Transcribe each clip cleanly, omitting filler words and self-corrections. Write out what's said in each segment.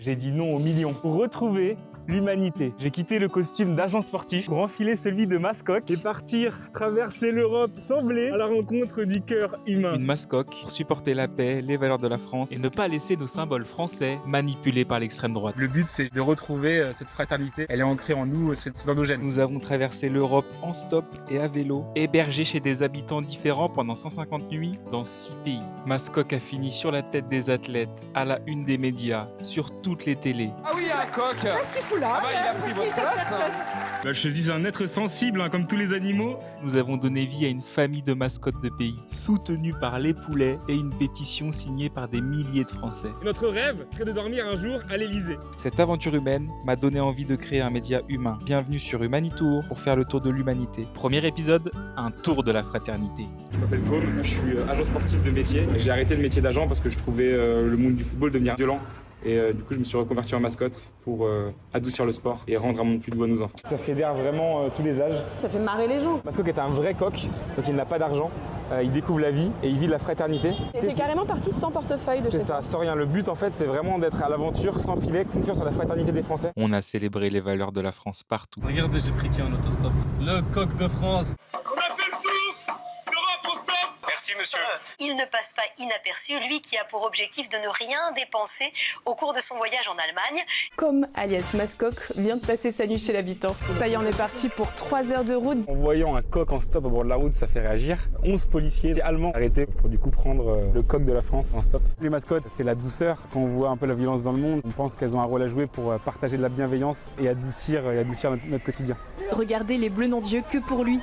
J'ai dit non aux millions pour retrouver l'humanité. J'ai quitté le costume d'agent sportif pour enfiler celui de mascotte et partir traverser l'Europe sans blé à la rencontre du cœur humain. Une mascotte pour supporter la paix, les valeurs de la France et ne pas laisser nos symboles français manipulés par l'extrême droite. Le but, c'est de retrouver cette fraternité. Elle est ancrée en nous, c'est dans nos gènes. Nous avons traversé l'Europe en stop et à vélo, hébergés chez des habitants différents pendant 150 nuits dans 6 pays. Mascotte a fini sur la tête des athlètes, à la une des médias, sur toutes les télés. Ah oui, il y a un coq. Qu'est-ce qu'il fout là? Ah bah, il a pris votre place. Là, je suis un être sensible, comme tous les animaux. Nous avons donné vie à une famille de mascottes de pays, soutenue par les poulets et une pétition signée par des milliers de Français. Et notre rêve serait de dormir un jour à l'Élysée. Cette aventure humaine m'a donné envie de créer un média humain. Bienvenue sur Humanitour pour faire le tour de l'humanité. Premier épisode, un tour de la fraternité. Je m'appelle Côme, je suis agent sportif de métier. J'ai arrêté le métier d'agent parce que je trouvais le monde du football devenir violent. Et du coup, je me suis reconverti en mascotte pour adoucir le sport et rendre un monde plus doux à nos enfants. Ça fédère vraiment tous les âges. Ça fait marrer les gens. Mascotte est un vrai coq, donc il n'a pas d'argent. Il découvre la vie et il vit de la fraternité. Et t'es carrément parti sans portefeuille de chez C'est toi. ça, sans rien. Le but, en fait, c'est vraiment d'être à l'aventure, sans filet, confiant sur la fraternité des Français. On a célébré les valeurs de la France partout. Regardez, j'ai pris qui en autostop? Le coq de France. On a fait le tour d'Europe, on stop. Merci, monsieur. Il ne passe pas inaperçu, lui qui a pour objectif de ne rien dépenser au cours de son voyage en Allemagne. Comme alias Mascoc vient de passer sa nuit chez l'habitant. Ça y est, on est parti pour 3 heures de route. En voyant un coq en stop au bord de la route, ça fait réagir. 11 policiers allemands arrêtés pour du coup prendre le coq de la France en stop. Les mascottes, c'est la douceur. Quand on voit un peu la violence dans le monde, on pense qu'elles ont un rôle à jouer pour partager de la bienveillance et adoucir notre quotidien. Regardez les bleus non Dieu que pour lui.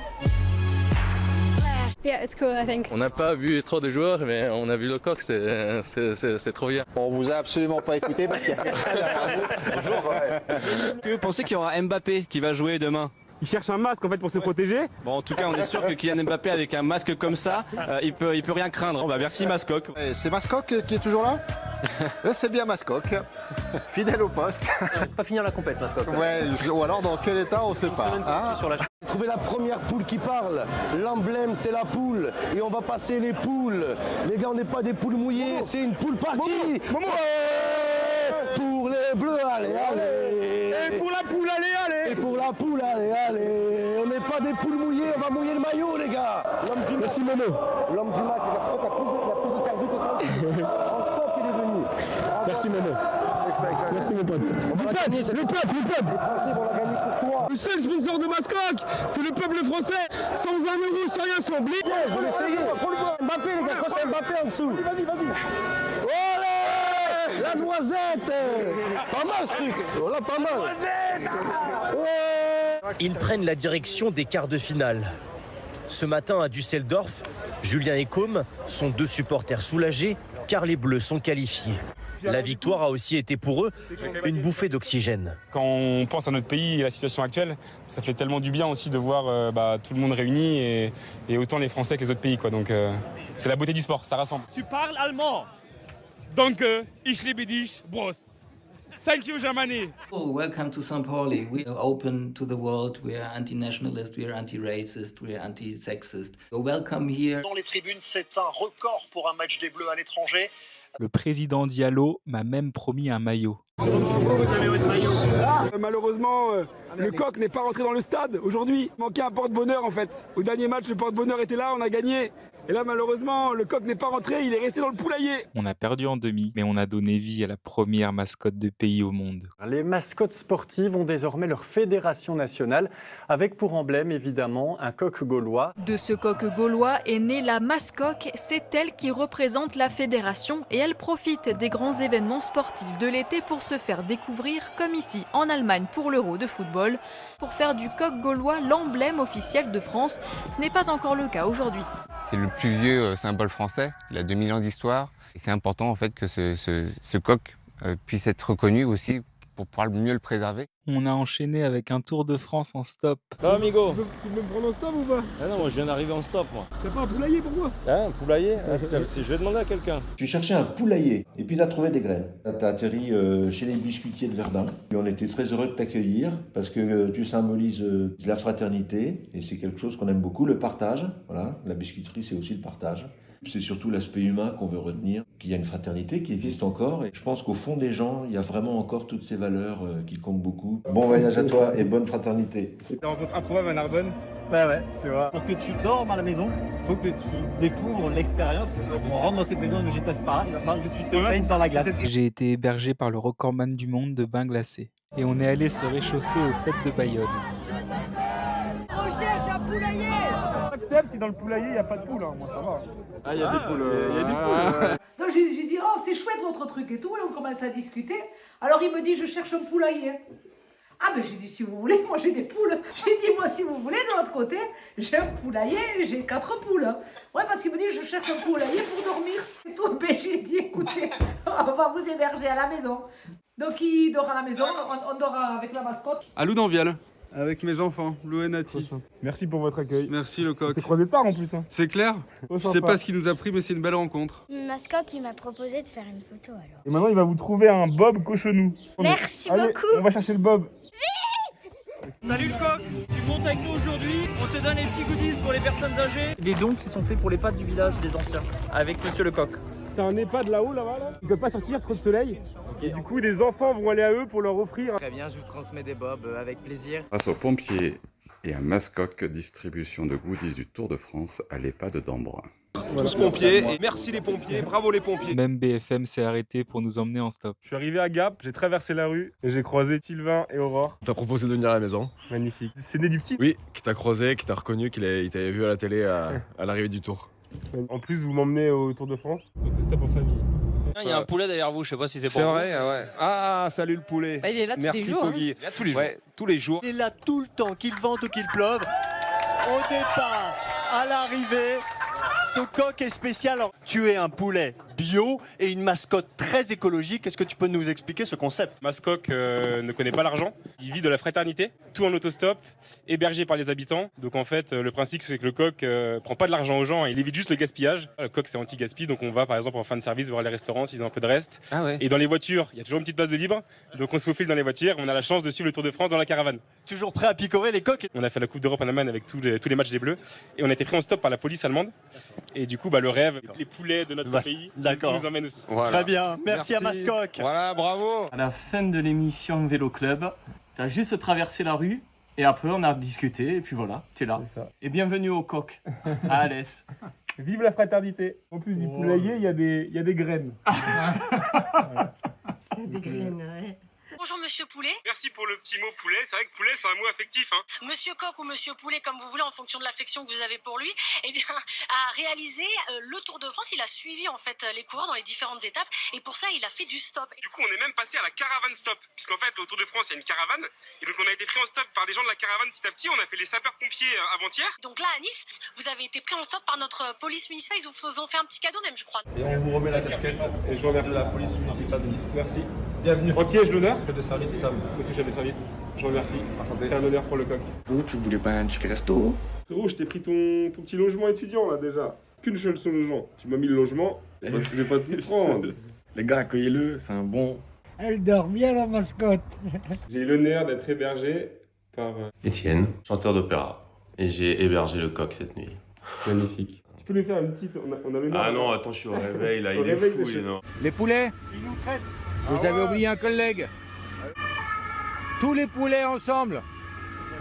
Yeah, it's cool, I think. On n'a pas vu trop de joueurs, mais on a vu le coq, c'est trop bien. On vous a absolument pas écouté parce qu'il y a quelqu'un derrière vous. Bonjour. Que vous pensez qu'il y aura Mbappé qui va jouer demain? Il cherche un masque en fait pour se protéger. Bon, en tout cas, on est sûr que Kylian Mbappé avec un masque comme ça, il peut rien craindre. Bon, bah, merci Mascoc. C'est Mascoc qui est toujours là? C'est bien Mascoc, fidèle au poste. Pas finir la compète, Mascoc. Ouais, ou alors dans quel état on sait pas. Hein, Trouver la première poule qui parle. L'emblème, c'est la poule. Et on va passer les poules. Les gars, on n'est pas des poules mouillées, c'est une poule partie. Ouais, pour les bleus, allez, allez. Et pour la poule, allez, allez. Et pour la poule, allez, allez. On n'est pas des poules mouillées, on va mouiller le maillot, les gars. Merci, Momo. L'homme du match, il a plus de cardio que quand en stop, il est venu. Merci, Momo. Merci, mon pote. Le peuple. Les Français vont la gagner pour toi. Le seul sponsor de Mascoc, c'est le peuple français. Sans 1 euro, sans rien, sans blé. Il faut l'essayer. Mbappé, les gars, je crois que c'est Mbappé en dessous. Vas-y. Olé, la noisette. Pas mal ce truc. Voilà, pas mal. Ouais. Ils prennent la direction des quarts de finale. Ce matin à Düsseldorf, Julien et Côme sont 2 supporters soulagés car les Bleus sont qualifiés. La victoire a aussi été pour eux une bouffée d'oxygène. Quand on pense à notre pays et la situation actuelle, ça fait tellement du bien aussi de voir tout le monde réuni et autant les Français que les autres pays, quoi. Donc c'est la beauté du sport, ça rassemble. Tu parles allemand. Donc, ich liebe dich, Brust. Thank you, Germany. Oh, welcome to St. Pauli. We are open to the world. We are anti-nationalist, we are anti-racist, we are anti-sexist. So welcome here. Dans les tribunes, c'est un record pour un match des Bleus à l'étranger. Le président Diallo m'a même promis un maillot. Malheureusement, le coq n'est pas rentré dans le stade aujourd'hui. Il manquait un porte-bonheur en fait. Au dernier match, le porte-bonheur était là, on a gagné. Et là, malheureusement, le coq n'est pas rentré, il est resté dans le poulailler. On a perdu en demi, mais on a donné vie à la première mascotte de pays au monde. Les mascottes sportives ont désormais leur fédération nationale, avec pour emblème évidemment un coq gaulois. De ce coq gaulois est née la Mascoc, c'est elle qui représente la fédération et elle profite des grands événements sportifs de l'été pour se faire découvrir, comme ici en Allemagne pour l'Euro de football, pour faire du coq gaulois l'emblème officiel de France. Ce n'est pas encore le cas aujourd'hui. C'est le plus vieux symbole français, il a 2000 ans d'histoire. Et c'est important en fait que ce coq puisse être reconnu aussi pour pouvoir mieux le préserver. On a enchaîné avec un Tour de France en stop. Ça va, amigo? Tu peux me prendre en stop ou pas? Ah non, moi je viens d'arriver en stop, moi. T'as pas un poulailler pour moi? Ah, un poulailler? Je vais demander à quelqu'un. Tu cherchais un poulailler et puis tu as trouvé des graines. Tu as atterri chez les biscuitiers de Verdun. Et on était très heureux de t'accueillir parce que tu symbolises la fraternité et c'est quelque chose qu'on aime beaucoup, le partage. Voilà, la biscuiterie c'est aussi le partage. C'est surtout l'aspect humain qu'on veut retenir, qu'il y a une fraternité qui existe encore. Et je pense qu'au fond des gens, il y a vraiment encore toutes ces valeurs qui comptent beaucoup. Bon voyage à toi et bonne fraternité. Une rencontre improbable à Narbonne. Bah ouais, tu vois. Pour que tu dormes à la maison, il faut que tu découvres l'expérience. On rentre dans cette maison, je passe par là, il va falloir que tu te baignes dans la glace. J'ai été hébergé par le recordman du monde de bains glacés. Et on est allé se réchauffer aux fêtes de Bayonne. On cherche un poulailler. Accepte si dans le poulailler il n'y a pas de poule, hein. Moi ça va. Ah, il y a des poules. Il y a des poules. Donc j'ai dit, oh c'est chouette votre truc et tout, et on commence à discuter. Alors il me dit, je cherche un poulailler. Ah ben j'ai dit, si vous voulez, moi j'ai des poules. J'ai dit, moi si vous voulez, de l'autre côté, j'ai un poulailler, j'ai 4 poules. Ouais, parce qu'il me dit, je cherche un poulailler pour dormir. Et tout, ben j'ai dit, écoutez, on va vous héberger à la maison. Donc il dort à la maison, on dort avec la mascotte. À Loudanviel, avec mes enfants, Lou et Nati. Merci pour votre accueil. Merci le coq. C'est croisé tard en plus. Hein. C'est clair. Je sais pas ce qu'il nous a pris, mais c'est une belle rencontre. Mascotte, il m'a proposé de faire une photo alors. Et maintenant il va vous trouver un bob cochonou. Merci Allez, beaucoup. On va chercher le bob. Salut le coq, tu montes avec nous aujourd'hui, on te donne les petits goodies pour les personnes âgées. Des dons qui sont faits pour les pattes du village des anciens, avec monsieur le coq. C'est un EHPAD là-haut, là-bas, là. Ils peuvent pas sortir, trop de soleil. Et du coup, des enfants vont aller à eux pour leur offrir. Très bien, je vous transmets des bobs avec plaisir. Grâce aux pompiers et à Mascoc, distribution de goodies du Tour de France à l'EHPAD d'Embrun. Tous pompiers, et merci les pompiers, bravo les pompiers. Même BFM s'est arrêté pour nous emmener en stop. Je suis arrivé à Gap, j'ai traversé la rue et j'ai croisé Sylvain et Aurore. On t'a proposé de venir à la maison. Magnifique. C'est né du petit? Oui, qui t'a croisé, qui t'a reconnu, qu'il t'avait vu à la télé à l'arrivée du Tour. En plus, vous m'emmenez au Tour de France. Autostop en famille. Il y a un poulet derrière vous, je sais pas si c'est pour C'est vous. vrai, ouais. Ah, salut le poulet. Bah, il est là tous les jours. Poggy. Là, tous les jours. Ouais, tous les jours. Il est là tout le temps, qu'il vente ou qu'il pleuve. Au départ, à l'arrivée, ce coq est spécial. Alors, tu es un poulet bio et une mascotte très écologique. Est-ce que tu peux nous expliquer ce concept? Mascoc ne connaît pas l'argent, il vit de la fraternité, tout en autostop, hébergé par les habitants. Donc en fait, le principe c'est que le coq prend pas de l'argent aux gens, il évite juste le gaspillage. Le coq c'est anti-gaspi, donc on va par exemple en fin de service voir les restaurants s'ils ont un peu de reste. Ah ouais. Et dans les voitures, il y a toujours une petite place de libre, donc on se faufile dans les voitures, on a la chance de suivre le Tour de France dans la caravane. Toujours prêt à picorer les coqs? On a fait la Coupe d'Europe en Allemagne avec tous les matchs des Bleus, et on a été pris en stop par la police allemande. Et du coup, le rêve, les poulets de notre pays, nous emmènent aussi. Voilà. Très bien, merci à Mascoc. Voilà, bravo. À la fin de l'émission Vélo Club, t'as juste traversé la rue et après on a discuté et puis voilà, tu es là. Et bienvenue au coq, à Alès. Vive la fraternité. En plus du poulailler, il y a des graines. Des graines, ouais. Bonjour Monsieur Poulet. Merci pour le petit mot poulet. C'est vrai que poulet, c'est un mot affectif. Hein. Monsieur Coq ou Monsieur Poulet, comme vous voulez, en fonction de l'affection que vous avez pour lui, eh bien, a réalisé le Tour de France. Il a suivi en fait les coureurs dans les différentes étapes et pour ça, il a fait du stop. Du coup, on est même passé à la caravane stop, puisqu'en fait, au Tour de France, il y a une caravane, et donc on a été pris en stop par des gens de la caravane petit à petit. On a fait les sapeurs-pompiers avant-hier. Donc là, à Nice, vous avez été pris en stop par notre police municipale. Ils vous ont fait un petit cadeau même, je crois. Et on vous remet la casquette. Et je vous remercie. La police municipale de Nice. Merci. Bienvenue. En qui ai-je l'honneur? Chef de service, c'est ça. Monsieur chef de service, je vous remercie. C'est un honneur pour le coq. Oh, tu voulais pas un petit resto? Frérot, je t'ai pris ton petit logement étudiant là déjà. Qu'une seule logement. Tu m'as mis le logement, moi, je vais pas tout prendre. Les gars, accueillez-le, c'est un bon. Elle dort bien la mascotte. J'ai eu l'honneur d'être hébergé par... Étienne, chanteur d'opéra. Et j'ai hébergé le coq cette nuit. Magnifique. Tu peux lui faire une petite... On a l'honneur... Ah non, attends, je suis au réveil là, il est fou, il est non. Les poulets, ils nous traitent. Vous avez oublié un collègue. Tous les poulets ensemble.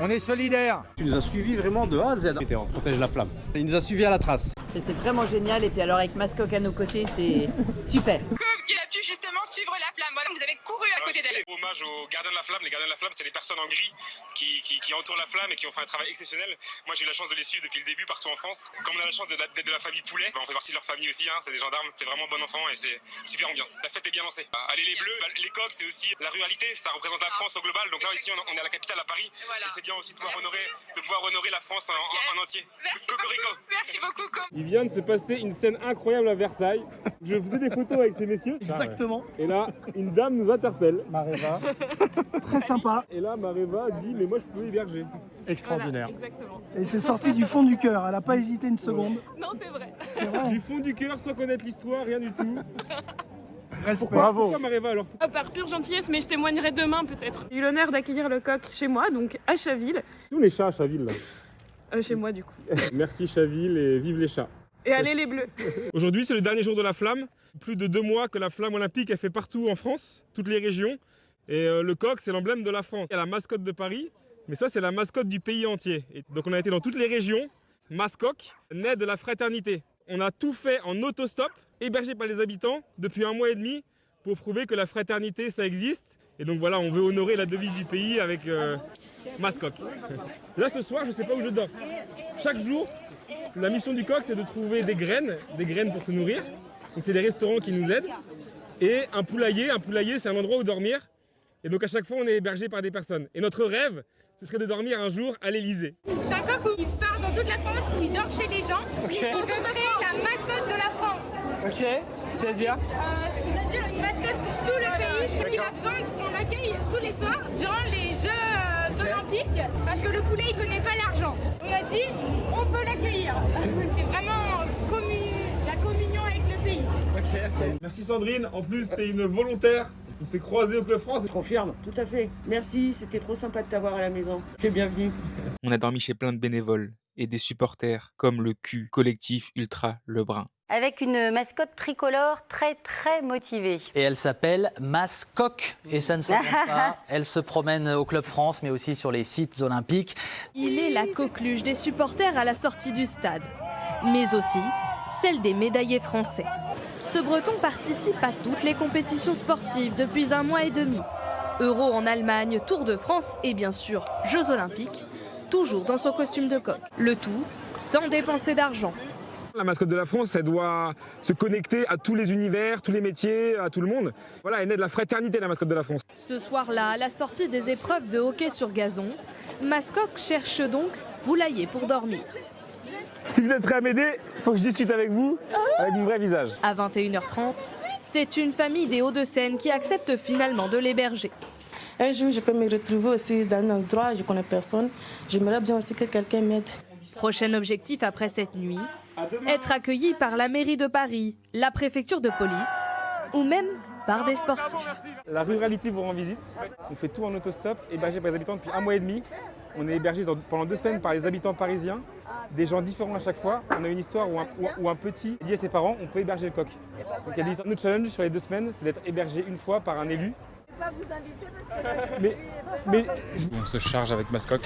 On est solidaires. Tu nous as suivis vraiment de A à Z. On protège la flamme. Il nous a suivis à la trace. C'était vraiment génial et puis alors avec Mascoc à nos côtés, c'est super. Coq qui a pu justement suivre la flamme. Voilà, vous avez couru à côté d'elle. Hommage aux gardiens de la flamme. Les gardiens de la flamme, c'est les personnes en gris qui entourent la flamme et qui ont fait un travail exceptionnel. Moi, j'ai eu la chance de les suivre depuis le début partout en France. Comme on a la chance d'être de la famille Poulet, on fait partie de leur famille aussi. Hein, c'est des gendarmes, c'est vraiment bon enfant et c'est super ambiance. La fête est bien lancée. Allez les bleus, les coqs, c'est aussi la ruralité. Ça représente la France au global. Donc là, ici, on est à la capitale, à Paris. Voilà. Et c'est bien aussi de pouvoir honorer la France en entier. Merci beaucoup. Merci beaucoup. Il vient de se passer une scène incroyable à Versailles. Je faisais des photos avec ces messieurs. Exactement. Et là, une dame nous interpelle. Mareva. Très sympa. Et là, Mareva dit mais moi je peux héberger. Extraordinaire. Voilà, exactement. Et c'est sorti du fond du cœur, elle a pas hésité une seconde. Non, c'est vrai. C'est vrai. Du fond du cœur, sans connaître l'histoire, rien du tout. Bravo. Pourquoi Mareva alors? Par pure gentillesse, mais je témoignerai demain peut-être. J'ai eu l'honneur d'accueillir le coq chez moi, donc à Chaville. Tous les chats à Chaville là. Chez moi du coup. Merci Chaville et vive les chats. Et allez les Bleus. Aujourd'hui, c'est le dernier jour de la flamme. Plus de 2 mois que la flamme olympique est fait partout en France, toutes les régions. Et le coq, c'est l'emblème de la France. Il y a la mascotte de Paris, mais ça, c'est la mascotte du pays entier. Et donc, on a été dans toutes les régions. Mascoc naît de la fraternité. On a tout fait en autostop, hébergé par les habitants depuis 1 mois et demi pour prouver que la fraternité, ça existe. Et donc voilà, on veut honorer la devise du pays avec Mascoc. Là, ce soir, je ne sais pas où je dors. Chaque jour, la mission du coq, c'est de trouver des graines pour se nourrir. Donc c'est les restaurants qui nous aident. Et un poulailler, c'est un endroit où dormir. Et donc à chaque fois, on est hébergé par des personnes. Et notre rêve, ce serait de dormir un jour à l'Elysée. C'est un coq où il part dans toute la France, où il dort chez les gens. Okay. Il veut créer la mascotte de la France. Ok, c'est-à-dire C'est-à-dire une mascotte de tout le pays. Il a besoin qu'on accueille tous les soirs durant les Jeux Olympiques parce que le poulet il connaît pas l'argent. On a dit on peut l'accueillir. C'est vraiment la communion avec le pays. Okay. Merci Sandrine, en plus tu es une volontaire. On s'est croisés au Club France. Je confirme, tout à fait. Merci, c'était trop sympa de t'avoir à la maison. Tu es bienvenue. On a dormi chez plein de bénévoles et des supporters comme le Q, collectif Ultra Lebrun. Avec une mascotte tricolore très motivée. Et elle s'appelle Mascoc et ça ne s'invente pas. Elle se promène au Club France mais aussi sur les sites olympiques. Il est la coqueluche des supporters à la sortie du stade, mais aussi celle des médaillés français. Ce Breton participe à toutes les compétitions sportives depuis 1 mois et demi. Euro en Allemagne, Tour de France et bien sûr Jeux Olympiques, toujours dans son costume de coq. Le tout sans dépenser d'argent. La mascotte de la France, elle doit se connecter à tous les univers, tous les métiers, à tout le monde. Voilà, elle naît de la fraternité, la mascotte de la France. Ce soir-là, à la sortie des épreuves de hockey sur gazon, Mascoc cherche donc poulailler pour dormir. Si vous êtes prêts à m'aider, il faut que je discute avec vous, avec mon vrai visage. À 21h30, c'est une famille des Hauts-de-Seine qui accepte finalement de l'héberger. Un jour, je peux me retrouver aussi dans un endroit, je ne connais personne. J'aimerais bien aussi que quelqu'un m'aide. Prochain objectif après cette nuit, être accueilli par la mairie de Paris, la préfecture de police ou même par des sportifs. La ruralité vous rend visite. On fait tout en autostop, hébergé par les habitants depuis 1 mois et demi. On est hébergé pendant 2 semaines par les habitants parisiens, des gens différents à chaque fois. On a une histoire où un petit dit à ses parents on peut héberger le coq. Donc il y a notre challenge sur les 2 semaines, c'est d'être hébergé une fois par un élu. Pas vous inviter parce que là, On se charge avec Mascoc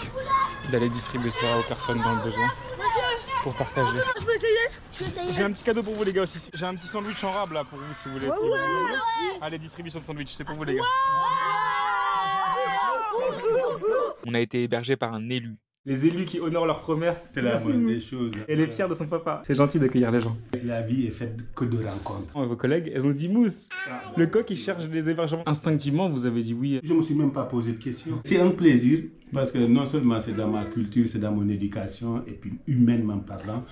d'aller distribuer ça aux personnes dans le besoin pour partager. Je peux essayer. J'ai un petit cadeau pour vous les gars aussi. J'ai un petit sandwich en rab là pour vous si vous voulez. Allez, distribution de sandwich, c'est pour vous les gars. On a été hébergé par un élu. Les élus qui honorent leur promesse, c'est la moindre des choses. Elle est fière de son papa. C'est gentil d'accueillir les gens. La vie est faite que de rencontres. Vos collègues, elles ont dit mousse. Le coq, il cherche des hébergements. Instinctivement, vous avez dit oui. Je me suis même pas posé de questions. C'est un plaisir parce que non seulement c'est dans ma culture, c'est dans mon éducation et puis humainement parlant,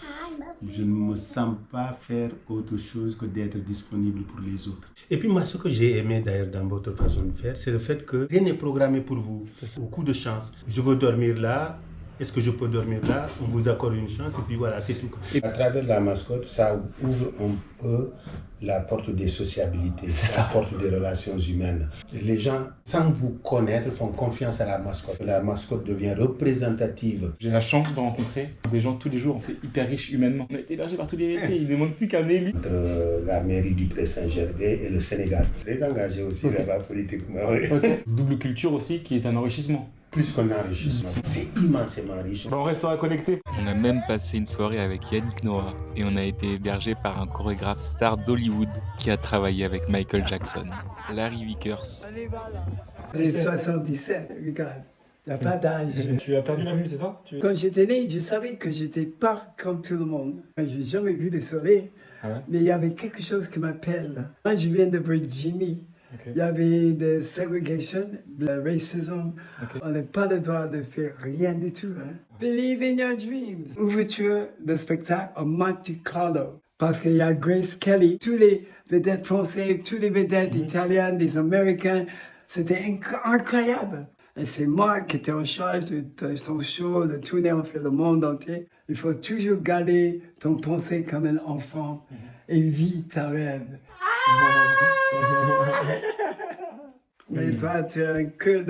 je ne me sens pas faire autre chose que d'être disponible pour les autres. Et puis moi, ce que j'ai aimé d'ailleurs dans votre façon de faire, c'est le fait que rien n'est programmé pour vous. Au coup de chance, je veux dormir là. Est-ce que je peux dormir là? On vous accorde une chance et puis voilà, c'est tout. Et à travers la mascotte, ça ouvre un peu la porte des sociabilités, la porte des relations humaines. Les gens, sans vous connaître, font confiance à la mascotte. La mascotte devient représentative. J'ai la chance de rencontrer des gens tous les jours. C'est hyper riche humainement. On a été hébergé par tous les métiers. Il ne manque plus qu'un élu. Entre la mairie du Pré-Saint-Gervais et le Sénégal. Les engagés aussi là-bas politiquement. Double culture aussi qui est un enrichissement. Plus qu'un enrichissement, c'est immensément riche. On restera connectés. On a même passé une soirée avec Yannick Noah et on a été hébergé par un chorégraphe star d'Hollywood qui a travaillé avec Michael Jackson, Larry Vickers. J'ai 77, regarde, il n'y a pas d'âge. Tu as perdu la vue, c'est ça? Quand j'étais né, je savais que j'étais pas comme tout le monde. Je n'ai jamais vu le soleil, mais il y avait quelque chose qui m'appelle. Moi, je viens de Virginie. Okay. Il y avait de segregation, le racisme. Okay. On n'a pas le droit de faire rien du tout. Hein. Believe in your dreams. Ouverture de spectacle à Monte Carlo. Parce qu'il y a Grace Kelly. Tous les vedettes françaises, tous les vedettes italiennes, des Américains. C'était incroyable. Et c'est moi qui étais en charge de son show, de tourner en fait le monde entier. Il faut toujours garder ton pensée comme un enfant et vis ta rêve. Mais toi, tu as un cœur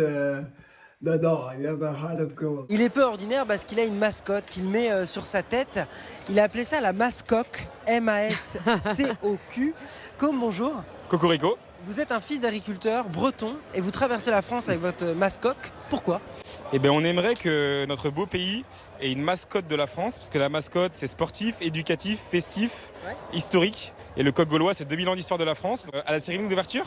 Non, il a ma heart of gold. Il est peu ordinaire parce qu'il a une mascotte qu'il met sur sa tête. Il a appelé ça la mascoque, M-A-S-C-O-Q. Bonjour. Cocorico. Vous êtes un fils d'agriculteur breton et vous traversez la France avec votre mascotte. Pourquoi ? Eh bien, on aimerait que notre beau pays ait une mascotte de la France, parce que la mascotte, c'est sportif, éducatif, festif, historique. Et le coq gaulois, c'est 2000 ans d'histoire de la France. À la cérémonie d'ouverture,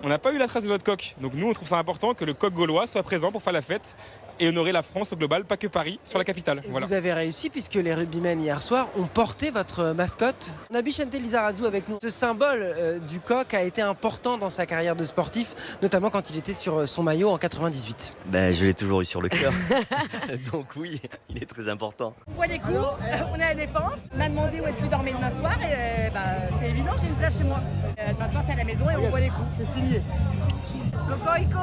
on n'a pas eu la trace de notre coq. Donc nous, on trouve ça important que le coq gaulois soit présent pour faire la fête et honorer la France au global, pas que Paris, sur la capitale. Et voilà. Vous avez réussi puisque les rugbymen hier soir ont porté votre mascotte. On a Bichente Lizarazu avec nous. Ce symbole du coq a été important dans sa carrière de sportif, notamment quand il était sur son maillot en 98. Je l'ai toujours eu sur le cœur. Donc oui, il est très important. On voit les coups, on est à la défense. On m'a demandé où est-ce qu'il dormait demain soir et c'est évident, j'ai une place chez moi. Demain soir, t'es à la maison et on voit les coups. C'est signé. Cocorico.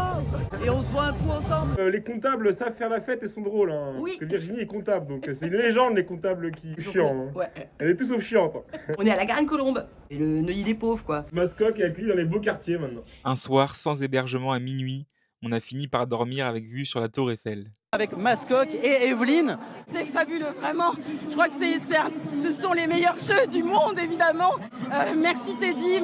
Et on se voit un coup ensemble. Les comptables savent faire la fête et sont drôles. Hein. Oui. Parce que Virginie est comptable, donc c'est une légende les comptables qui sont chiants. Hein. Ouais. Elle est tout sauf chiante. Hein. On est à la Garenne-Colombe. Et le Neuilly des pauvres, quoi. Mascotte est accueilli dans les beaux quartiers maintenant. Un soir sans hébergement à minuit, on a fini par dormir avec vue sur la Tour Eiffel. Avec Mascotte et Evelyne. C'est fabuleux, vraiment. Je crois que ce sont les meilleurs jeux du monde, évidemment. Merci Teddy,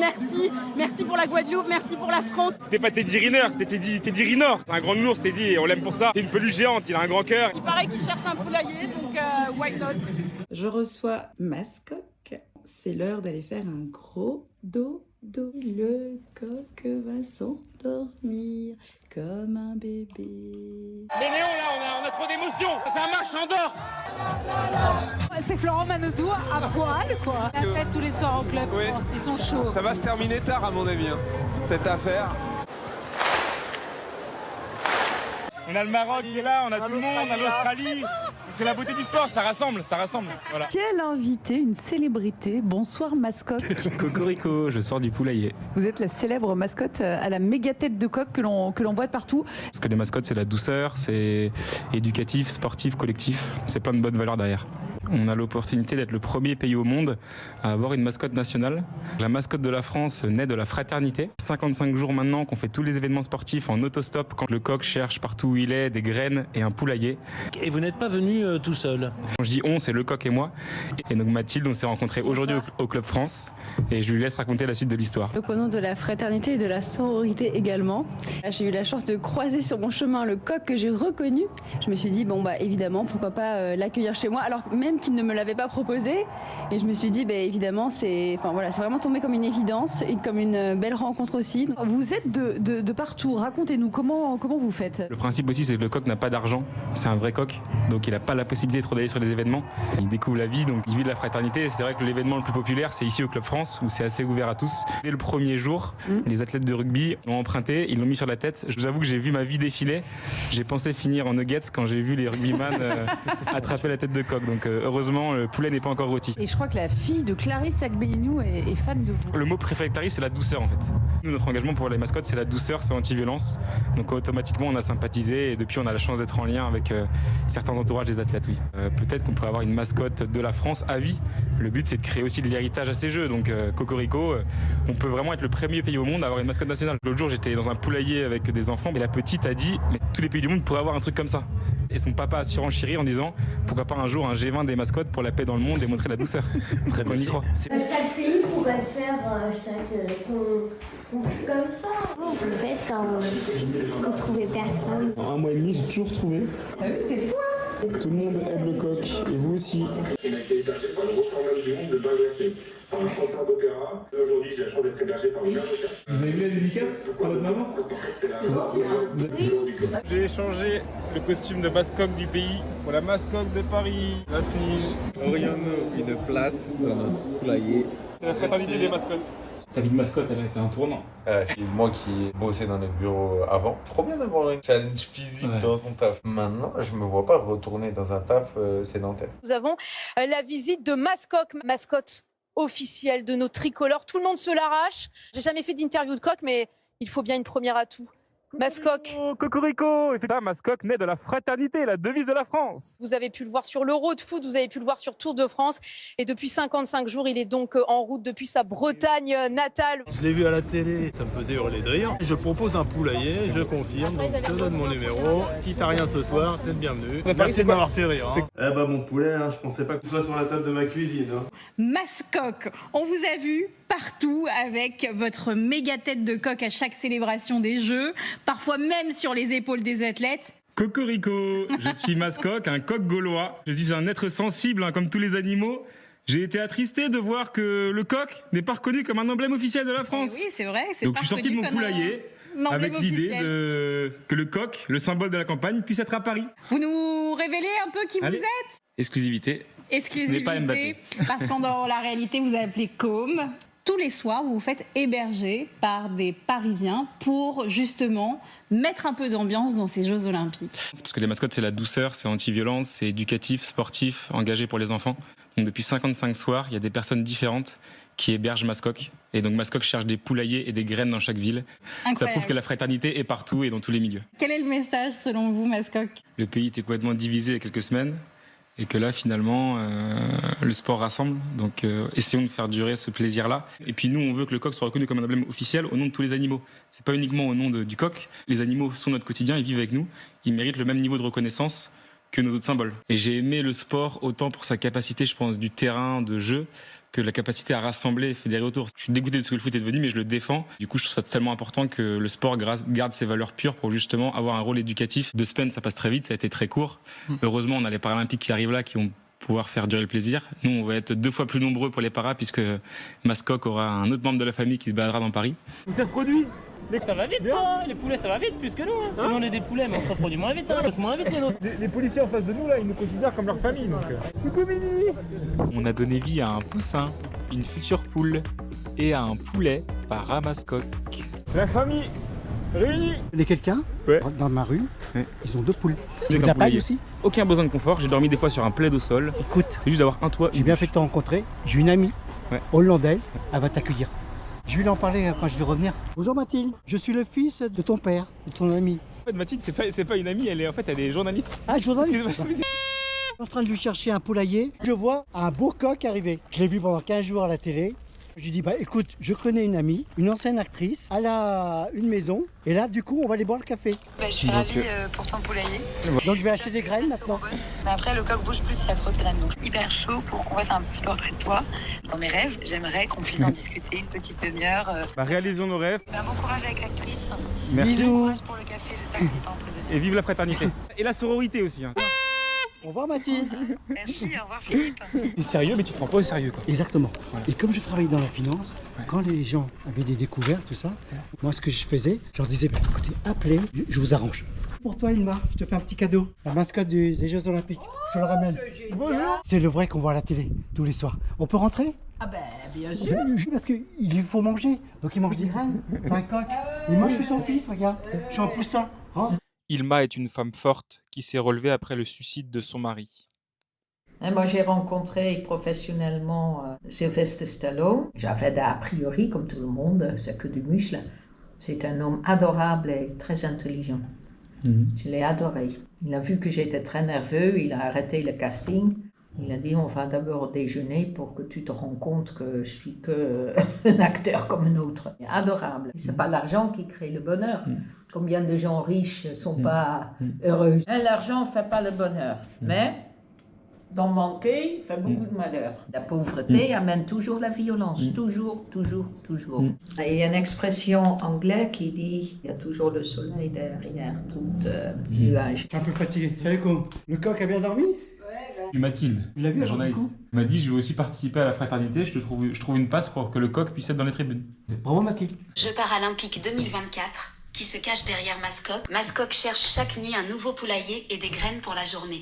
merci pour la Guadeloupe, merci pour la France. C'était pas Teddy Riner, c'était Teddy Riner. C'est un grand ours, Teddy, et on l'aime pour ça. C'est une peluche géante, il a un grand cœur. Il paraît qu'il cherche un poulailler, donc why not? Je reçois Mascotte. C'est l'heure d'aller faire un gros dodo. Le coq va s'endormir comme un bébé. Mais Néon, là, on a trop d'émotions. C'est un marchand d'or. C'est Florent Manodou à poil, quoi. La fête tous les soirs au club, ils sont chauds. Ça va se terminer tard, à mon avis, hein, cette affaire. On a le Maroc qui est là, on a tout le monde, on a l'Australie. C'est la beauté du sport, ça rassemble. Voilà. Quel invité, une célébrité. Bonsoir mascotte. Cocorico, je sors du poulailler. Vous êtes la célèbre mascotte à la méga tête de coq que l'on voit de partout. Parce que les mascottes, c'est la douceur, c'est éducatif, sportif, collectif. C'est plein de bonnes valeurs derrière. On a l'opportunité d'être le premier pays au monde à avoir une mascotte nationale. La mascotte de la France naît de la fraternité. 55 jours maintenant qu'on fait tous les événements sportifs en autostop quand le coq cherche partout où il est des graines et un poulailler. Et vous n'êtes pas venu tout seul? Quand je dis on, c'est le coq et moi. Et donc Mathilde, on s'est rencontrés aujourd'hui au Club France et je lui laisse raconter la suite de l'histoire. Donc au nom de la fraternité et de la sororité également, j'ai eu la chance de croiser sur mon chemin le coq que j'ai reconnu. Je me suis dit évidemment pourquoi pas l'accueillir chez moi alors même qu'il ne me l'avait pas proposé et je me suis dit évidemment c'est vraiment tombé comme une évidence et comme une belle rencontre aussi. Vous êtes de partout, racontez-nous comment vous faites. Le principe aussi c'est que le coq n'a pas d'argent, c'est un vrai coq donc il n'a pas la possibilité trop d'aller sur les événements. Il découvre la vie donc il vit de la fraternité et c'est vrai que l'événement le plus populaire c'est ici au Club France où c'est assez ouvert à tous. Dès le premier jour, les athlètes de rugby l'ont emprunté, ils l'ont mis sur la tête. Je vous avoue que j'ai vu ma vie défiler, j'ai pensé finir en nuggets quand j'ai vu les rugbyman attraper la tête de coq donc heureusement, le poulet n'est pas encore rôti. Et je crois que la fille de Clarisse Agbenienou est fan de vous. Le mot préféré de Clarisse, c'est la douceur en fait. Nous, notre engagement pour les mascottes, c'est la douceur, c'est anti-violence. Donc automatiquement, on a sympathisé et depuis, on a la chance d'être en lien avec certains entourages des athlètes, oui. Peut-être qu'on pourrait avoir une mascotte de la France à vie. Le but, c'est de créer aussi de l'héritage à ces jeux. Donc Cocorico, on peut vraiment être le premier pays au monde à avoir une mascotte nationale. L'autre jour, j'étais dans un poulailler avec des enfants et la petite a dit « Mais tous les pays du monde pourraient avoir un truc comme ça ». Et son papa a surenchéri en disant pourquoi pas un jour un G20 des mascottes pour la paix dans le monde et montrer la douceur. Très bien, on y croit. Chaque pays pourrait faire son truc comme ça. En fait, quand on trouvait personne. En un mois et demi, j'ai toujours trouvé. Ah oui, c'est fou, hein. Tout le monde aime le coq et vous aussi. Il a été hébergé par le gros programme du monde de Balancé, par un chanteur d'opéra. Aujourd'hui, j'ai la chance d'être hébergé par une mère d'opéra. Vous avez vu la dédicace à votre maman? J'ai échangé le costume de mascotte du pays pour la mascotte de Paris. La fige. Aurions-nous une place dans notre poulailler? C'est la fraternité des mascottes. Ta vie de mascotte, elle a été un tournant. Moi qui bossais dans les bureaux avant, trop bien d'avoir un challenge physique dans son taf. Maintenant, je me vois pas retourner dans un taf sédentaire. Nous avons la visite de mascotte officielle de nos tricolores. Tout le monde se l'arrache. J'ai jamais fait d'interview de coq, mais il faut bien une première atout. Mascoc. Cocorico. La Mascoc naît de la fraternité, la devise de la France. Vous avez pu le voir sur l'Euro de foot, vous avez pu le voir sur Tour de France. Et depuis 55 jours, il est donc en route depuis sa Bretagne natale. Je l'ai vu à la télé, ça me faisait hurler de rire. Je propose un poulailler, je confirme, donc je donne mon numéro. Si t'as rien ce soir, t'es le bienvenu. Merci de m'avoir fait rire. Eh bah mon poulet, je pensais pas que ce soit sur la table de ma cuisine. Mascoc, on vous a vu partout avec votre méga tête de coq à chaque célébration des Jeux, parfois même sur les épaules des athlètes. Cocorico, je suis Mascoc, un coq gaulois. Je suis un être sensible, comme tous les animaux. J'ai été attristé de voir que le coq n'est pas reconnu comme un emblème officiel de la France. Oui, c'est vrai. Donc je suis sorti de mon poulailler avec l'idée que le coq, le symbole de la campagne, puisse être à Paris. Vous nous révélez un peu qui vous êtes ? Exclusivité. Ce n'est pas Mbappé. Parce que dans la réalité, vous appelez Com. Tous les soirs, vous vous faites héberger par des Parisiens pour justement mettre un peu d'ambiance dans ces Jeux Olympiques. C'est parce que les mascottes, c'est la douceur, c'est anti-violence, c'est éducatif, sportif, engagé pour les enfants. Donc depuis 55 soirs, il y a des personnes différentes qui hébergent Mascoc. Et donc Mascoc cherche des poulaillers et des graines dans chaque ville. Incroyable. Ça prouve que la fraternité est partout et dans tous les milieux. Quel est le message selon vous, Mascoc ? Le pays était complètement divisé il y a quelques semaines. Et que là, finalement, le sport rassemble. Donc, essayons de faire durer ce plaisir-là. Et puis, nous, on veut que le coq soit reconnu comme un emblème officiel au nom de tous les animaux. C'est pas uniquement au nom du coq. Les animaux sont notre quotidien, ils vivent avec nous. Ils méritent le même niveau de reconnaissance que nos autres symboles. Et j'ai aimé le sport autant pour sa capacité, je pense, du terrain, de jeu, que la capacité à rassembler et fédérer autour. Je suis dégoûté de ce que le foot est devenu, mais je le défends. Du coup, je trouve ça tellement important que le sport garde ses valeurs pures pour justement avoir un rôle éducatif. 2 semaines, ça passe très vite, ça a été très court. Heureusement, on a les Paralympiques qui arrivent là, qui vont pouvoir faire durer le plaisir. Nous, on va être 2 fois plus nombreux pour les paras, puisque Mascoc aura un autre membre de la famille qui se baladera dans Paris. Il s'est reproduit. Ça va vite, hein. Les poulets, ça va vite plus que nous. Hein. Sinon, on est des poulets, mais on se reproduit moins vite. Hein. On se moins vite les nôtres. Les policiers en face de nous, là, ils nous considèrent comme leur famille. Donc, coucou Mini. On a donné vie à un poussin, une future poule et à un poulet par Mascoc. La famille réunie. Il y a quelqu'un dans ma rue, ils ont 2 poules. J'ai de la paille aussi. Aucun besoin de confort, j'ai dormi des fois sur un plaid au sol. Écoute, c'est juste d'avoir un toit. J'ai bien fait de te rencontrer. J'ai une amie hollandaise, elle va t'accueillir. Je vais lui en parler quand je vais revenir. Bonjour Mathilde, je suis le fils de ton père, de ton ami. En fait, Mathilde, c'est pas une amie, elle est journaliste. Ah, journaliste. Je suis en train de lui chercher un poulailler. Je vois un beau coq arriver. Je l'ai vu pendant 15 jours à la télé. Je lui dis, écoute, je connais une amie, une ancienne actrice, elle a une maison, et là, du coup, on va aller boire le café. Je suis ravie pour ton poulailler. Donc, je vais acheter des graines maintenant. Mais après, le coq bouge plus, il y a trop de graines. Donc, hyper chaud pour qu'on fasse un petit portrait de toi. Dans mes rêves, j'aimerais qu'on puisse en discuter une petite demi-heure. Réalisons nos rêves. Bon courage avec l'actrice. Merci. Bisous. Bon courage pour le café, j'espère qu'il n'est pas empoisonné. Et vive la fraternité. Et la sororité aussi. Au revoir Mathilde. Merci, au revoir Philippe. T'es sérieux, mais tu te prends pas au sérieux, quoi. Exactement. Voilà. Et comme je travaille dans la finance, quand les gens avaient des découvertes, tout ça, moi ce que je faisais, je leur disais, écoutez, appelez, je vous arrange. Pour toi Ilma, je te fais un petit cadeau. La mascotte des Jeux Olympiques. Je le ramène. Bonjour. C'est le vrai qu'on voit à la télé tous les soirs. On peut rentrer? Ah bien sûr. Parce qu'il faut manger. Donc il mange des graines. C'est un coq. Et moi je suis son fils, regarde. Je suis un poussin. Rentre. Ilma est une femme forte qui s'est relevée après le suicide de son mari. Moi, j'ai rencontré professionnellement Sylvester Stallone. J'avais d'a priori, comme tout le monde, c'est que du muscle. C'est un homme adorable et très intelligent. Je l'ai adoré. Il a vu que j'étais très nerveux, il a arrêté le casting. Il a dit, on va d'abord déjeuner pour que tu te rends compte que je suis qu'un acteur comme un autre. Adorable. C'est pas l'argent qui crée le bonheur. Combien de gens riches ne sont pas heureux. L'argent ne fait pas le bonheur. Mais d'en manquer fait beaucoup de malheur. La pauvreté amène toujours la violence. Toujours, toujours, toujours. Et il y a une expression anglaise qui dit, il y a toujours le soleil derrière tout nuage. Je suis un peu fatigué. Salut Com. Le coq a bien dormi? Et Mathilde, la journaliste, m'a dit je veux aussi participer à la fraternité, je trouve une passe pour que le coq puisse être dans les tribunes. Bravo Mathilde. Jeux paralympiques 2024, qui se cache derrière Mascoc. Mascoc cherche chaque nuit un nouveau poulailler et des graines pour la journée.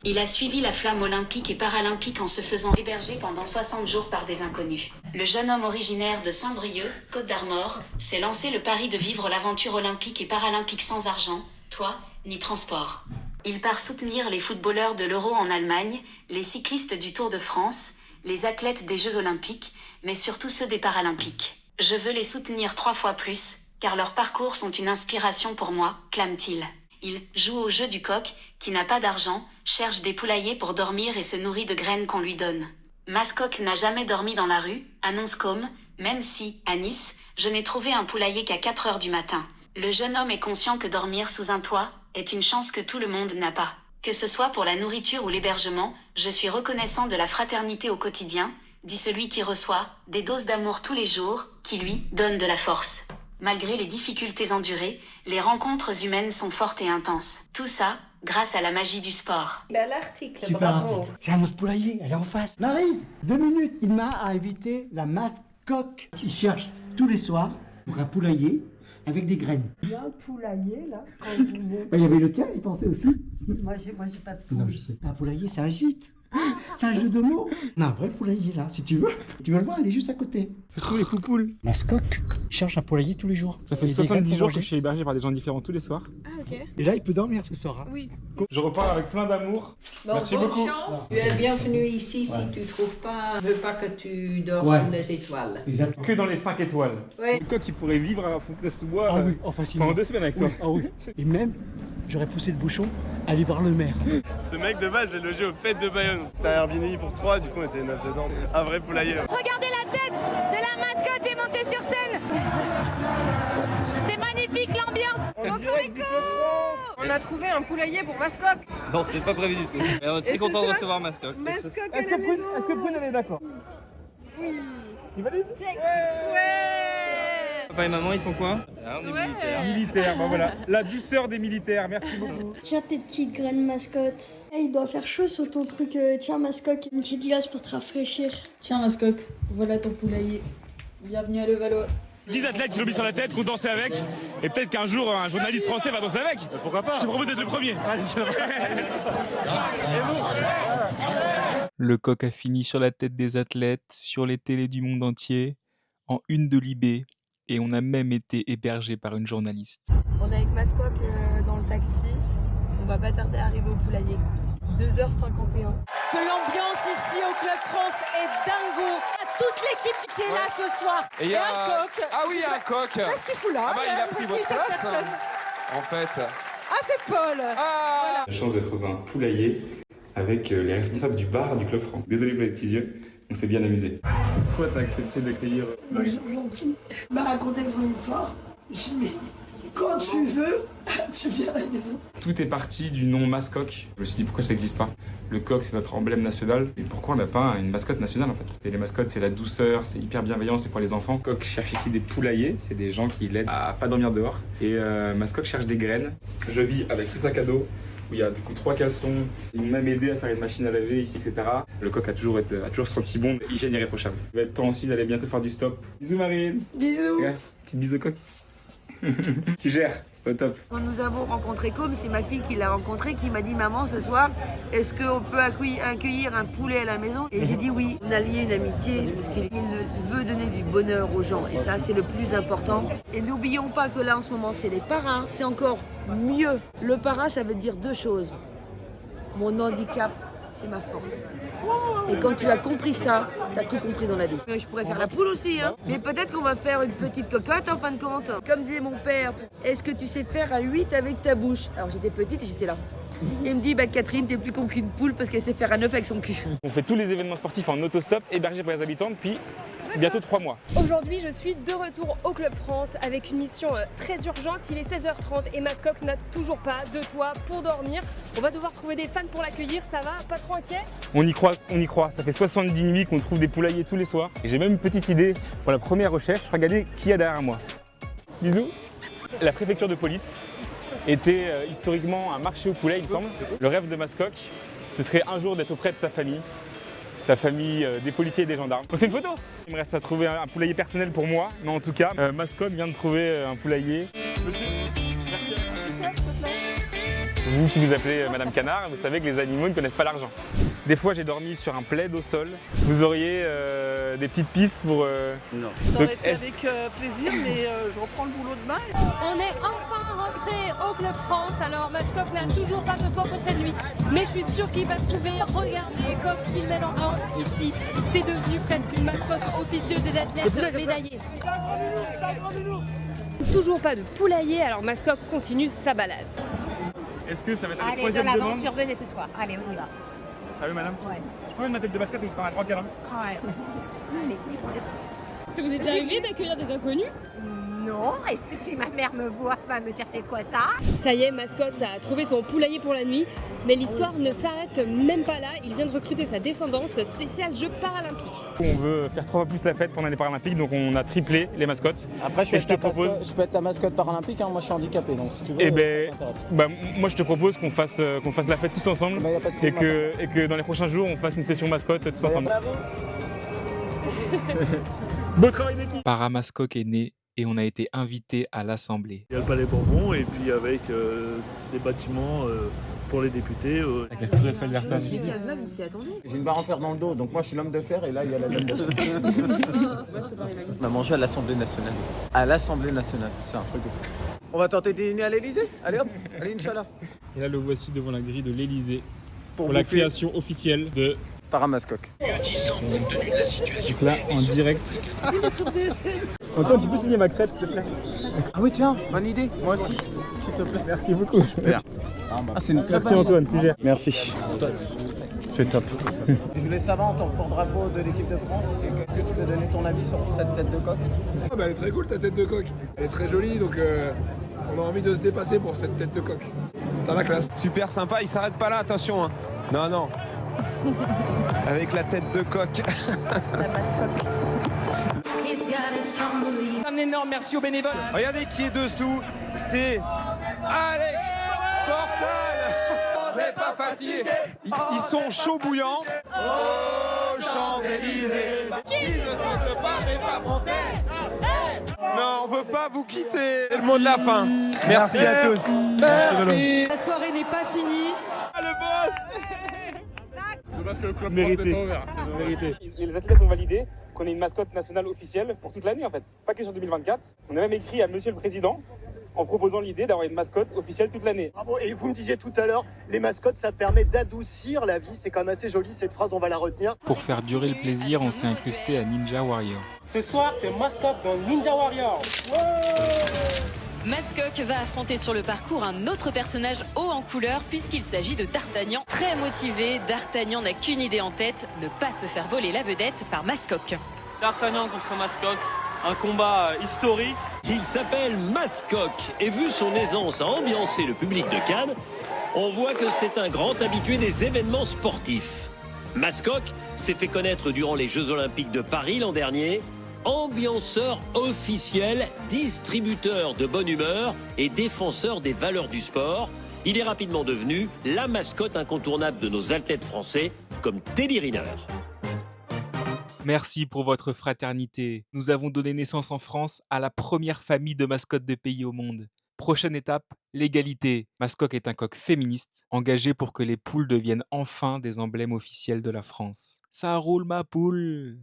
Il a suivi la flamme olympique et paralympique en se faisant héberger pendant 60 jours par des inconnus. Le jeune homme originaire de Saint-Brieuc, Côte d'Armor, s'est lancé le pari de vivre l'aventure olympique et paralympique sans argent, toit, ni transport. Il part soutenir les footballeurs de l'Euro en Allemagne, les cyclistes du Tour de France, les athlètes des Jeux Olympiques, mais surtout ceux des Paralympiques. Je veux les soutenir 3 fois plus, car leurs parcours sont une inspiration pour moi, clame-t-il. Il joue au jeu du coq, qui n'a pas d'argent, cherche des poulaillers pour dormir et se nourrit de graines qu'on lui donne. Mascoc n'a jamais dormi dans la rue, annonce Com, même si, à Nice, je n'ai trouvé un poulailler qu'à 4 heures du matin. Le jeune homme est conscient que dormir sous un toit est une chance que tout le monde n'a pas. Que ce soit pour la nourriture ou l'hébergement, je suis reconnaissant de la fraternité au quotidien, dit celui qui reçoit des doses d'amour tous les jours, qui lui donne de la force. Malgré les difficultés endurées, les rencontres humaines sont fortes et intenses. Tout ça, grâce à la magie du sport. Bel article, Super bravo. article. C'est un autre poulailler, elle est en face. Maryse, 2 minutes. Il m'a invité la Mascoc. Il cherche tous les soirs pour un poulailler avec des graines. Il y a un poulailler là, quand vous montez. Il y avait le tien, il pensait aussi. Moi j'ai pas de poule. Non, je sais pas. Un poulailler, c'est un gîte. C'est un jeu de mots. On a un vrai poulailler là, si tu veux. Tu veux le voir, il est juste à côté. Ce sont les poupoules. Mascoc cherche un poulailler tous les jours. Ça fait 70 jours que je suis hébergé par des gens différents tous les soirs. Ah ok. Et là, il peut dormir ce soir. Hein. Oui. Je repars avec plein d'amour. Bon, Merci bonne beaucoup. chance. Tu es bienvenu ici si tu trouves pas. Je veux pas que tu dors sous les étoiles. Exactement. Que dans les 5 étoiles. Ouais. Le coq qui pourrait vivre à Fontenay-sous-Bois Ah oui, oh, facilement. pendant 2 semaines avec toi. Oui, ah oui. Et même, j'aurais poussé le bouchon, aller voir le maire. Ce mec de base, j'ai logé aux fêtes de Bayonne. C'était un Airbnb pour 3, du coup on était 9 dedans. Un vrai poulailler. Regardez la tête de la mascotte est montée sur scène. C'est magnifique l'ambiance. On a trouvé un poulailler pour Mascoc. Non, c'est pas prévu du tout. Mais on est très content de recevoir Mascoc. Mascoc à la maison. Est-ce que Brune est d'accord? Oui. Il valide? Check. Ouais. Papa et maman, ils font quoi? Ouais. Militaire, bah voilà. La douceur des militaires, merci beaucoup. Tiens tes petites graines mascotte. Hey, il doit faire chaud sur ton truc. Tiens Mascoc, une petite glace pour te rafraîchir. Tiens Mascoc, voilà ton poulailler. Bienvenue à Levallois. 10 athlètes qui l'ont mis sur la tête, qu'on dansait avec, et peut-être qu'un jour un journaliste français va danser avec. Pourquoi pas? Je te propose d'être le premier. Le coq a fini sur la tête des athlètes, sur les télés du monde entier, en une de Libé, et on a même été hébergé par une journaliste. On est avec Mascoc dans le taxi. On va pas tarder à arriver au poulailler. 2h51. Que l'ambiance ici au Club France est dingo. À toute l'équipe qui est là ce soir. Et il y a un coq. Ah oui, il y a un coq. Qu'est-ce qu'il fout là? Ah bah il a pris votre place. En fait. Ah c'est Paul. Ah. La chance d'être dans un poulailler avec les responsables du bar du Club France. Désolé pour les petits yeux, on s'est bien amusé. Pourquoi t'as accepté d'accueillir Les gens gentils m'a raconté son histoire. Je dis mais quand tu veux, tu viens à la maison. Tout est parti du nom Mascoc. Je me suis dit pourquoi ça n'existe pas. Le coq c'est notre emblème national. Et pourquoi on n'a pas une mascotte nationale en fait? Et les mascottes c'est la douceur, c'est hyper bienveillant, c'est pour les enfants. Coq cherche ici des poulaillers, c'est des gens qui l'aident à pas dormir dehors. Et Mascoc cherche des graines. Je vis avec ce sac à dos où il y a du coup 3 caleçons. Ils m'ont même aidé à faire une machine à laver ici, etc. Le coq a toujours senti bon, hygiène irréprochable. Il va être temps aussi d'aller bientôt faire du stop. Bisous Marine. Bisous. Ouais, petite bise au coq. Tu gères, au top. Quand nous avons rencontré Com, c'est ma fille qui l'a rencontré, qui m'a dit maman ce soir, est-ce qu'on peut accueillir un poulet à la maison? Et j'ai dit oui. On a lié une amitié parce qu'il veut donner du bonheur aux gens et ça c'est le plus important. Et n'oublions pas que là en ce moment c'est les parrains, c'est encore mieux. Le parrain ça veut dire 2 choses. Mon handicap, c'est ma force. Et quand tu as compris ça, t'as tout compris dans la vie. Je pourrais faire la poule aussi, hein. Mais peut-être qu'on va faire une petite cocotte en fin de compte. Comme disait mon père, est-ce que tu sais faire un 8 avec ta bouche? Alors j'étais petite et j'étais là. Il me dit, bah Catherine, t'es plus con qu'une poule parce qu'elle sait faire un 9 avec son cul. On fait tous les événements sportifs en autostop, hébergés par les habitants depuis bientôt 3 mois. Aujourd'hui, je suis de retour au Club France avec une mission très urgente. Il est 16h30 et Mascoc n'a toujours pas de toit pour dormir. On va devoir trouver des fans pour l'accueillir. Ça va? Pas trop inquiet? On y croit. Ça fait 70 nuits qu'on trouve des poulaillers tous les soirs. Et j'ai même une petite idée pour la première recherche. Regardez qui y a derrière moi. Bisous. La préfecture de police était historiquement un marché aux poulets, il me semble. Le rêve de Mascoc, ce serait un jour d'être auprès de sa famille des policiers et des gendarmes. Oh, c'est une photo. Il me reste à trouver un poulailler personnel pour moi, mais en tout cas, Mascoc vient de trouver un poulailler. Monsieur, merci. Vous qui vous appelez Madame Canard, vous savez que les animaux ne connaissent pas l'argent. Des fois, j'ai dormi sur un plaid au sol. Vous auriez des petites pistes pour... Non. Ça aurait été avec plaisir, mais je reprends le boulot demain. On est enfin rentré au Club France. Alors Mascoc n'a toujours pas de toit pour cette nuit. Mais je suis sûre qu'il va trouver. Regardez comme il met l'ambiance ici. C'est devenu presque une mascotte officieuse des athlètes médaillés. Toujours pas de poulailler, alors Mascoc continue sa balade. Est-ce que ça va être la Allez, de troisième l'avant, demande? tu revenais ce soir. Allez, on y va. Salut madame. Ouais. Je peux mettre ma tête de mascotte et vous faire un grand câlin? Ouais. Allez. Ça vous est déjà arrivé d'accueillir des inconnus? Non, et si ma mère me voit, elle va me dire c'est quoi ça? Ça y est, Mascotte a trouvé son poulailler pour la nuit, mais l'histoire ne s'arrête même pas là. Il vient de recruter sa descendance spéciale Jeux paralympiques. On veut faire 3 fois plus la fête pendant les Paralympiques, donc on a triplé les mascottes. Après, je peux être ta mascotte paralympique, hein. Moi je suis handicapé, donc si tu veux, Eh ça ben, m'intéresse. moi je te propose qu'on fasse la fête tous ensemble et que dans les prochains jours on fasse une session mascotte tous ensemble. Beau travail d'équipe. Paramascoc est né et on a été invité à l'Assemblée. Il y a le Palais Bourbon et puis avec des bâtiments pour les députés. Avec la Tour Eiffel d'Ayrton. J'ai une barre en fer dans le dos, donc moi je suis l'homme de fer et là il y a la dame de fer. On a mangé à l'Assemblée nationale. À l'Assemblée nationale, c'est un truc de fou. On va tenter de dîner à l'Elysée. Allez hop, allez Inch'Allah. Et là le voici devant la grille de l'Elysée pour la la création officielle de Paramascoc. Donc là en direct. Antoine, tu peux signer ma crête s'il te plaît? Ah oui tiens, bonne idée, moi aussi, s'il te plaît. Merci beaucoup. Super. Ah c'est une très Merci Antoine, tu gères. Merci. C'est top. Je voulais savoir en tant que porte-drapeau de l'équipe de France, est-ce que tu peux donner ton avis sur cette tête de coq? Ah bah elle est très cool ta tête de coq. Elle est très jolie donc on a envie de se dépasser pour cette tête de coq. T'as la classe. Super sympa, il s'arrête pas là, attention. Hein. Non, non. Avec la tête de coq. La mascotte. Un énorme merci aux bénévoles. Regardez qui est dessous, c'est Alex Portal. On n'est pas fatigué. Ils sont chauds bouillants. Oh, Champs-Élysées. Qui ne saute pas n'est pas français. Non, on veut pas vous quitter. C'est le mot de la fin. Merci à tous. Merci. La soirée n'est pas finie. Ah, le boss. Dommage que le club Mérité. n'est pas ouvert. Vérité. Les athlètes ont validé qu'on ait une mascotte nationale officielle pour toute l'année en fait, pas que sur 2024. On a même écrit à Monsieur le Président en proposant l'idée d'avoir une mascotte officielle toute l'année. Bravo, et vous me disiez tout à l'heure, les mascottes ça permet d'adoucir la vie, c'est quand même assez joli cette phrase, on va la retenir. Pour faire durer le plaisir, on s'est incrusté à Ninja Warrior. Ce soir, c'est Mascoc dans Ninja Warrior. Mascoc va affronter sur le parcours un autre personnage haut en couleur puisqu'il s'agit de D'Artagnan. Très motivé, D'Artagnan n'a qu'une idée en tête, ne pas se faire voler la vedette par Mascoc. D'Artagnan contre Mascoc, un combat historique. Il s'appelle Mascoc et vu son aisance à ambiancer le public de Cannes, on voit que c'est un grand habitué des événements sportifs. Mascoc s'est fait connaître durant les Jeux Olympiques de Paris l'an dernier. Ambianceur officiel, distributeur de bonne humeur et défenseur des valeurs du sport, il est rapidement devenu la mascotte incontournable de nos athlètes français comme Teddy Riner. Merci pour votre fraternité. Nous avons donné naissance en France à la première famille de mascottes de pays au monde. Prochaine étape, l'égalité. Mascoc est un coq féministe, engagé pour que les poules deviennent enfin des emblèmes officiels de la France. Ça roule ma poule!